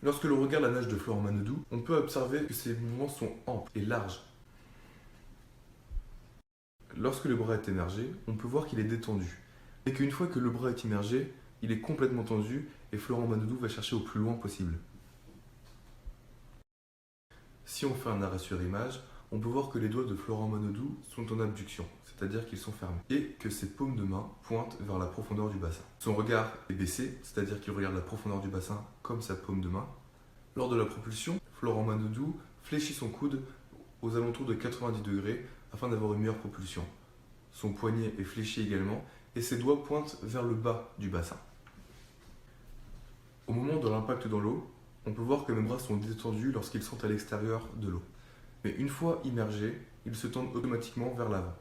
Lorsque l'on regarde la nage de Florent Manodou, on peut observer que ses mouvements sont amples et larges. Lorsque le bras est émergé, on peut voir qu'il est détendu. Et qu'une fois que le bras est immergé, il est complètement tendu et Florent Manodou va chercher au plus loin possible. Si on fait un arrêt sur image, on peut voir que les doigts de Florent Manodou sont en abduction, c'est-à-dire qu'ils sont fermés, et que ses paumes de main pointent vers la profondeur du bassin. Son regard est baissé, c'est-à-dire qu'il regarde la profondeur du bassin comme sa paume de main. Lors de la propulsion, Florent Manodou fléchit son coude aux alentours de 90 degrés afin d'avoir une meilleure propulsion. Son poignet est fléchi également et ses doigts pointent vers le bas du bassin. Au moment de l'impact dans l'eau, on peut voir que mes bras sont détendus lorsqu'ils sont à l'extérieur de l'eau. Mais une fois immergés, ils se tendent automatiquement vers l'avant.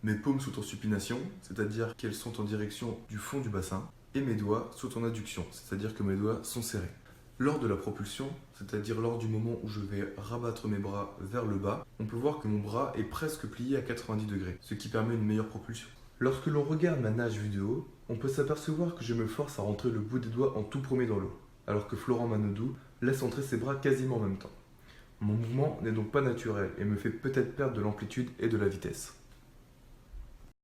Mes paumes sont en supination, c'est-à-dire qu'elles sont en direction du fond du bassin, et mes doigts sont en adduction, c'est-à-dire que mes doigts sont serrés. Lors de la propulsion, c'est-à-dire lors du moment où je vais rabattre mes bras vers le bas, on peut voir que mon bras est presque plié à 90 degrés, ce qui permet une meilleure propulsion. Lorsque l'on regarde ma nage vue de haut, on peut s'apercevoir que je me force à rentrer le bout des doigts en tout premier dans l'eau, alors que Florent Manodou laisse entrer ses bras quasiment en même temps. Mon mouvement n'est donc pas naturel et me fait peut-être perdre de l'amplitude et de la vitesse.